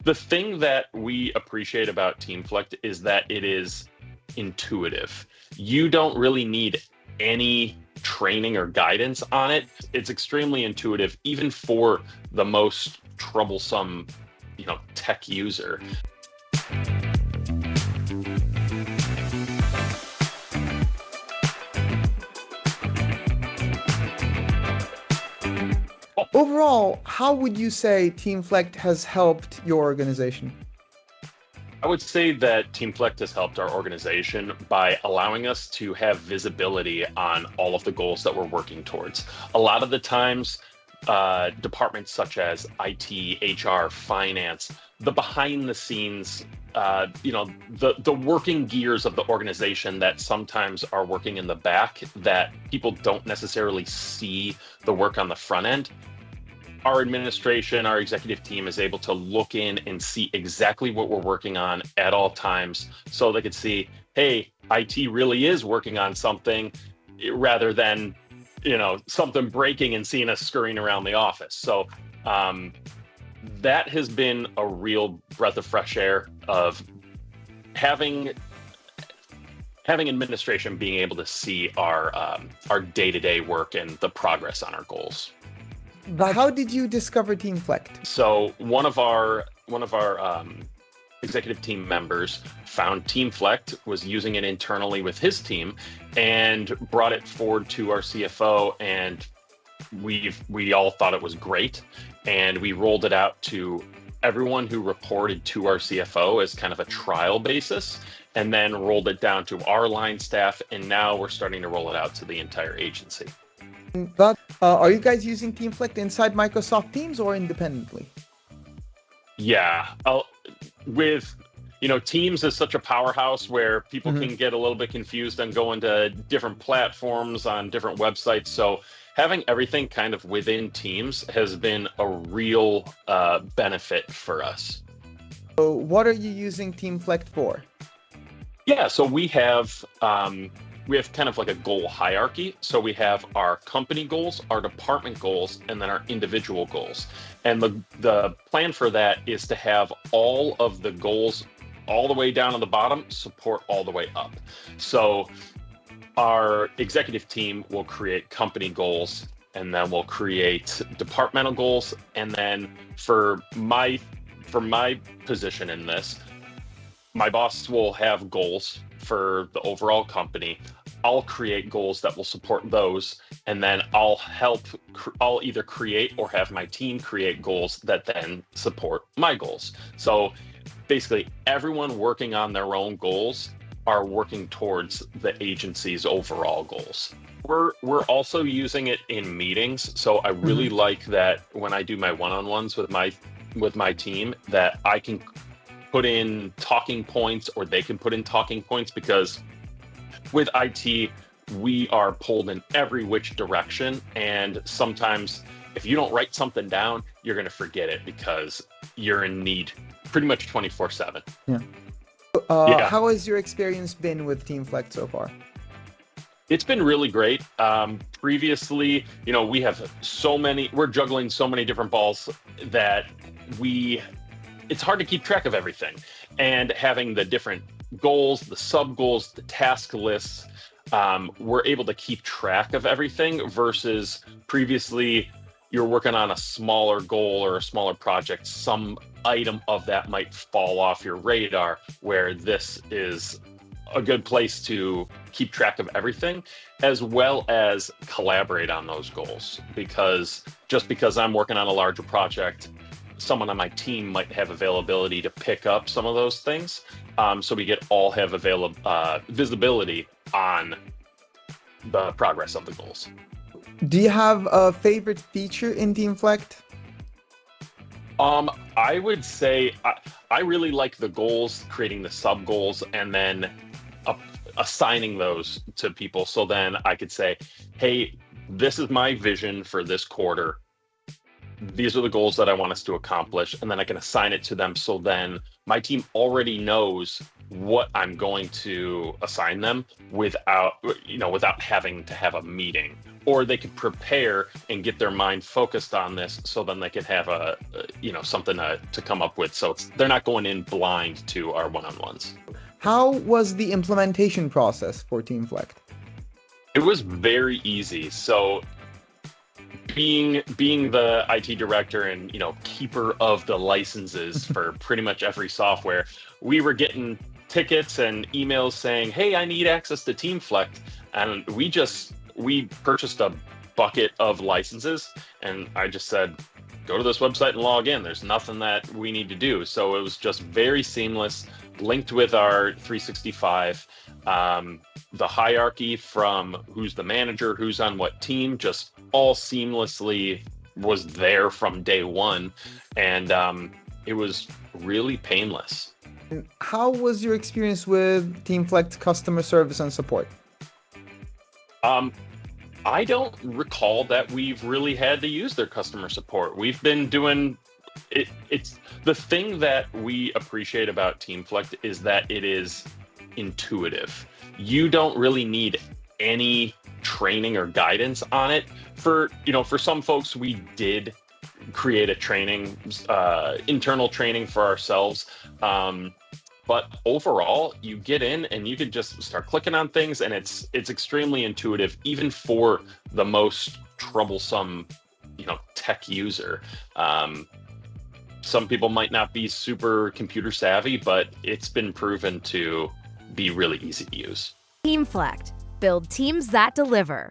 The thing that we appreciate about Teamflect is that it is intuitive. You don't really need any training or guidance on it. It's extremely intuitive, even for the most troublesome, tech user. Overall, how would you say Teamflect has helped your organization? I would say that Teamflect has helped our organization by allowing us to have visibility on all of the goals that we're working towards. A lot of the times, departments such as IT, HR, finance, the behind the scenes, the working gears of the organization that sometimes are working in the back that people don't necessarily see the work on the front end. Our administration, our executive team is able to look in and see exactly what we're working on at all times, so they could see, hey, IT really is working on something, rather than, something breaking and seeing us scurrying around the office. So that has been a real breath of fresh air of having administration being able to see our day-to-day work and the progress on our goals. But how did you discover Teamflect? So one of our executive team members found Teamflect, was using it internally with his team, and brought it forward to our CFO, and we all thought it was great, and we rolled it out to everyone who reported to our CFO as kind of a trial basis, and then rolled it down to our line staff, and now we're starting to roll it out to the entire agency. But are you guys using Teamflect inside Microsoft Teams or independently? Yeah, Teams is such a powerhouse where people can get a little bit confused and go into different platforms on different websites. So having everything kind of within Teams has been a real benefit for us. So what are you using Teamflect for? Yeah, so we have kind of like a goal hierarchy. So we have our company goals, our department goals, and then our individual goals. And the plan for that is to have all of the goals all the way down on the bottom support all the way up. So our executive team will create company goals, and then we'll create departmental goals. And then for my position in this, my boss will have goals for the overall company. I'll create goals that will support those, and then I'll either create or have my team create goals that then support my goals. So basically everyone working on their own goals are working towards the agency's overall goals. We're also using it in meetings. So I really like that when I do my one-on-ones with my team, that I can put in talking points, or they can put in talking points, because with IT, we are pulled in every which direction. And sometimes if you don't write something down, you're going to forget it because you're in need pretty much 24/7. Yeah. How has your experience been with Teamflect so far? It's been really great. Previously, we're juggling so many different balls that it's hard to keep track of everything. And having the different goals, the sub goals, the task lists, we're able to keep track of everything, versus previously you're working on a smaller goal or a smaller project, some item of that might fall off your radar, where this is a good place to keep track of everything, as well as collaborate on those goals. Because just because I'm working on a larger project, someone on my team might have availability to pick up some of those things. So we all have visibility on the progress of the goals. Do you have a favorite feature in Teamflect? I would say I really like the goals, creating the sub goals, and then assigning those to people. So then I could say, hey, this is my vision for this quarter. These are the goals that I want us to accomplish, and then I can assign it to them. So then my team already knows what I'm going to assign them without having to have a meeting, or they could prepare and get their mind focused on this, so then they could have something to come up with. So they're not going in blind to our one-on-ones. How was the implementation process for Teamflect? It was very easy. So being the IT director and keeper of the licenses for pretty much every software, we were getting tickets and emails saying, "Hey, I need access to Teamflect," and we purchased a bucket of licenses, and I just said, "Go to this website and log in. There's nothing that we need to do." So it was just very seamless, linked with our 365. The hierarchy from who's the manager, who's on what team, just all seamlessly was there from day one. And it was really painless. How was your experience with Teamflect customer service and support? I don't recall that we've really had to use their customer support. We've been doing it. It's the thing that we appreciate about Teamflect is that it is intuitive. You don't really need any training or guidance on it. For some folks, we did create a training, internal training for ourselves. But overall, you get in and you can just start clicking on things, and it's extremely intuitive, even for the most troublesome, tech user. Some people might not be super computer savvy, but it's been proven to be really easy to use. Teamflect. Build teams that deliver.